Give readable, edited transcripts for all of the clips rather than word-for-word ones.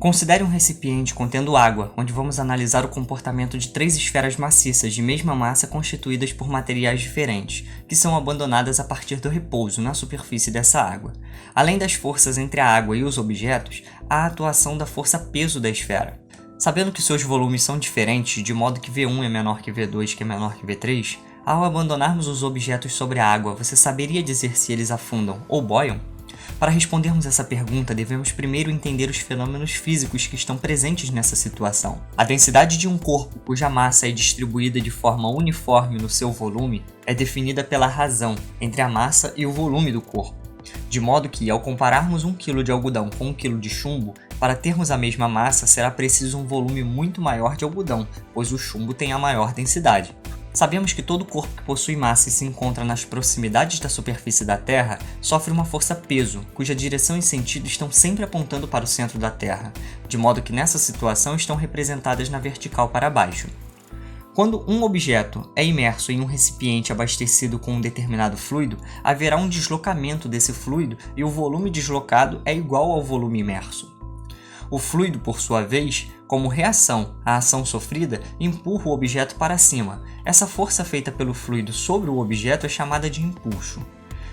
Considere um recipiente contendo água, onde vamos analisar o comportamento de 3 esferas maciças de mesma massa constituídas por materiais diferentes, que são abandonadas a partir do repouso na superfície dessa água. Além das forças entre a água e os objetos, há a atuação da força-peso da esfera. Sabendo que seus volumes são diferentes, de modo que V1 é menor que V2, que é menor que V3, ao abandonarmos os objetos sobre a água, você saberia dizer se eles afundam ou boiam? Para respondermos essa pergunta, devemos primeiro entender os fenômenos físicos que estão presentes nessa situação. A densidade de um corpo cuja massa é distribuída de forma uniforme no seu volume é definida pela razão entre a massa e o volume do corpo. De modo que, ao compararmos 1 kg de algodão com 1 kg de chumbo, para termos a mesma massa será preciso um volume muito maior de algodão, pois o chumbo tem a maior densidade. Sabemos que todo corpo que possui massa e se encontra nas proximidades da superfície da Terra sofre uma força-peso, cuja direção e sentido estão sempre apontando para o centro da Terra, de modo que nessa situação estão representadas na vertical para baixo. Quando um objeto é imerso em um recipiente abastecido com um determinado fluido, haverá um deslocamento desse fluido e o volume deslocado é igual ao volume imerso. O fluido, por sua vez, como reação à ação sofrida, empurra o objeto para cima. Essa força feita pelo fluido sobre o objeto é chamada de empuxo.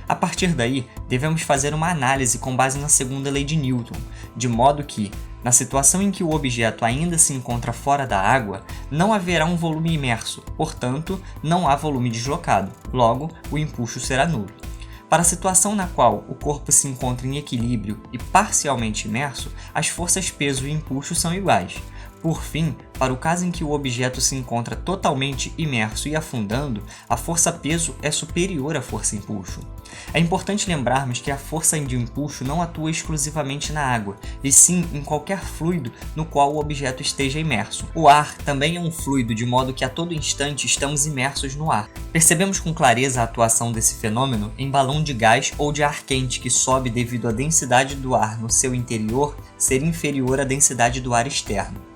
A partir daí, devemos fazer uma análise com base na segunda lei de Newton, de modo que, na situação em que o objeto ainda se encontra fora da água, não haverá um volume imerso, portanto, não há volume deslocado. Logo, o empuxo será nulo. Para a situação na qual o corpo se encontra em equilíbrio e parcialmente imerso, as forças peso e empuxo são iguais. Por fim, para o caso em que o objeto se encontra totalmente imerso e afundando, a força-peso é superior à força-empuxo. É importante lembrarmos que a força de empuxo não atua exclusivamente na água, e sim em qualquer fluido no qual o objeto esteja imerso. O ar também é um fluido, de modo que a todo instante estamos imersos no ar. Percebemos com clareza a atuação desse fenômeno em balão de gás ou de ar quente que sobe devido à densidade do ar no seu interior ser inferior à densidade do ar externo.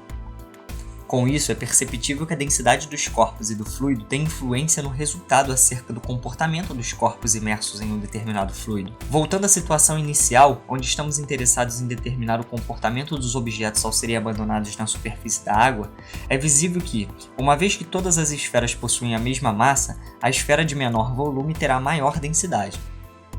Com isso, é perceptível que a densidade dos corpos e do fluido tem influência no resultado acerca do comportamento dos corpos imersos em um determinado fluido. Voltando à situação inicial, onde estamos interessados em determinar o comportamento dos objetos ao serem abandonados na superfície da água, é visível que, uma vez que todas as esferas possuem a mesma massa, a esfera de menor volume terá maior densidade.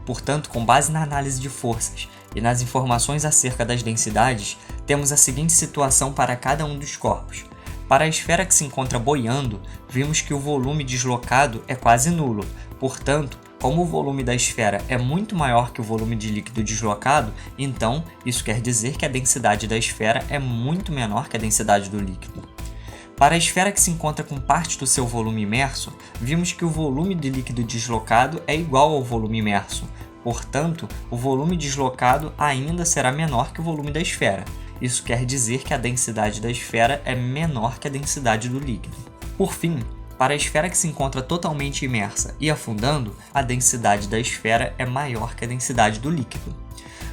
Portanto, com base na análise de forças e nas informações acerca das densidades, temos a seguinte situação para cada um dos corpos. Para a esfera que se encontra boiando, vimos que o volume deslocado é quase nulo. Portanto, como o volume da esfera é muito maior que o volume de líquido deslocado, então isso quer dizer que a densidade da esfera é muito menor que a densidade do líquido. Para a esfera que se encontra com parte do seu volume imerso, vimos que o volume de líquido deslocado é igual ao volume imerso. Portanto, o volume deslocado ainda será menor que o volume da esfera. Isso quer dizer que a densidade da esfera é menor que a densidade do líquido. Por fim, para a esfera que se encontra totalmente imersa e afundando, a densidade da esfera é maior que a densidade do líquido.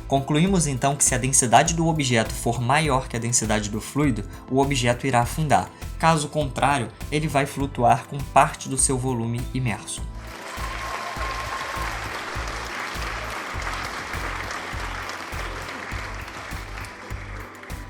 Concluímos então que se a densidade do objeto for maior que a densidade do fluido, o objeto irá afundar. Caso contrário, ele vai flutuar com parte do seu volume imerso.